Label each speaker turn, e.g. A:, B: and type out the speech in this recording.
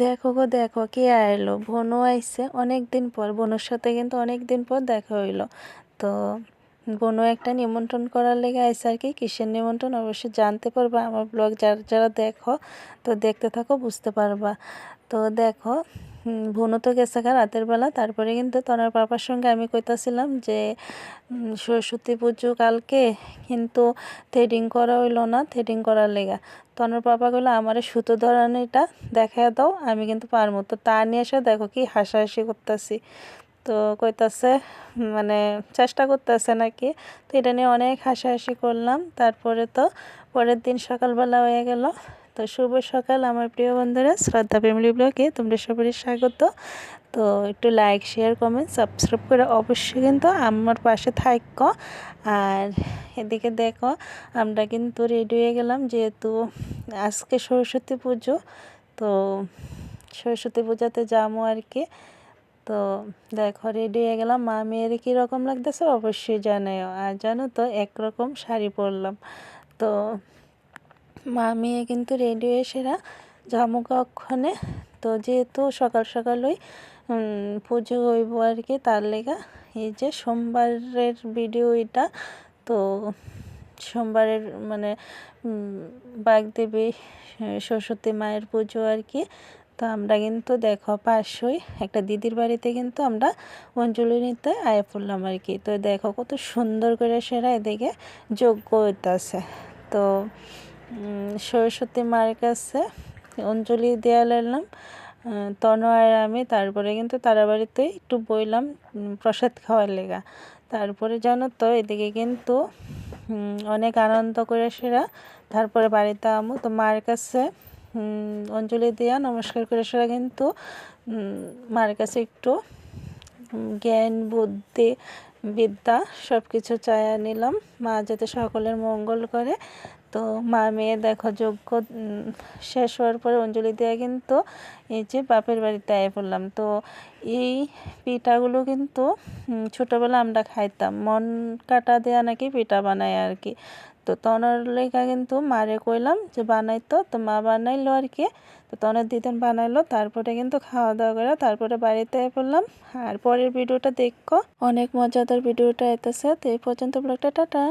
A: দেখো গো দেখো কে আইলো, বোনও আইছে অনেক দিন পর। বোনের সাথে কিন্তু অনেক দিন পর দেখা হইলো। তো বোনও একটা নিমন্ত্রণ করার লেগে আইসে আর কি। কিসের নিমন্ত্রণ অবশ্যই জানতে পারবা আমার ব্লগ যারা যারা দেখো। তো দেখতে থাকো বুঝতে পারবা। তো দেখো বোনও তো গেছে রাতের বেলা। তারপরে কিন্তু তনার পাপার সঙ্গে আমি কইতাছিলাম যে সরস্বতী পুজো কালকে, কিন্তু থ্রেডিং করা হইলো না, থ্রেডিং করার লেগা। তনুর পাপা কইলো আমারে সুতো ধরানিটা দেখায় দাও, আমি কিন্তু পারবো। তো তা নিয়ে এসে দেখো কি হাসাহাসি করতেছি। তো কইতাছে মানে চেষ্টা করতেছে নাকি। তো এটা নিয়ে অনেক হাসাহাসি করলাম। তারপরে তো পরের দিন সকালবেলা হয়ে গেল। তো শুভ সকাল আমার প্রিয় বন্ধুরা, শ্রদ্ধা ফ্যামিলি ব্লগে তোমরা সবারই স্বাগত। তো একটু লাইক শেয়ার কমেন্ট সাবস্ক্রাইব করে অবশ্যই কিন্তু আমার পাশে থাকো। আর এদিকে দেখো আমরা কিন্তু রেডি হয়ে গেলাম, যেহেতু আজকে সরস্বতী পুজো। তো সরস্বতী পূজাতে যাবো আর কি। তো দেখো রেডি হয়ে গেলাম। মা মেয়ের কীরকম লাগতেছে অবশ্যই জানাও। আর জানো তো একরকম শাড়ি পরলাম। তো মা মেয়ে কিন্তু রেডি হয়ে সেরা যাবো কক্ষণে। তো যেহেতু সকাল সকালই পুজো হইব আর কি, তার লেগা এই যে সোমবারের ভিডিও এটা। তো সোমবারের মানে বাগদেবী সরস্বতী মায়ের পুজো আর কি। তো আমরা কিন্তু দেখো পাশই একটা দিদির বাড়িতে কিন্তু আমরা অঞ্জলি নিতে আয়া পড়লাম আর কি। তো দেখো কত সুন্দর করে সেরা এদিকে যজ্ঞ হইতাছে। তো সরস্বতী মায়ের কাছে অঞ্জলি দেওয়া লাগলাম তনু আর আমি। তারপরে কিন্তু তারা বাড়িতে একটু বইলাম প্রসাদ খাওয়ার লেগা। তারপরে জানো তো এদিকে কিন্তু অনেক আনন্দ করে সেরা তারপরে বাড়িতে আমু। তো মার কাছে অঞ্জলি দেওয়া নমস্কার করে সেরা কিন্তু মার কাছে একটু জ্ঞান বুদ্ধি বিদ্যা সব কিছু চায়া নিলাম, মা যাতে সকলের মঙ্গল করে। তো মা মেয়ে দেখো যজ্ঞ শেষ হওয়ার পরে অঞ্জলি দেওয়া কিন্তু এই যে বাপের বাড়িতে আয় পড়লাম। তো এই পিঠাগুলো কিন্তু ছোটোবেলা আমরা খাইতাম, মন কাটা দেয়া নাকি পিঠা বানায় আর কি। তো তনর লেখা কিন্তু মারে কইলাম যে বানাইতো, তো মা বানাইলো আর কি। তো তনের দিদিন বানাইলো। তারপরে কিন্তু খাওয়া দাওয়া করে তারপরে বাড়িতে পড়লাম। আর পরের ভিডিওটা দেখো, অনেক মজাদার ভিডিওটা এতেছে। তো এই পর্যন্ত ব্লগটা টাটা।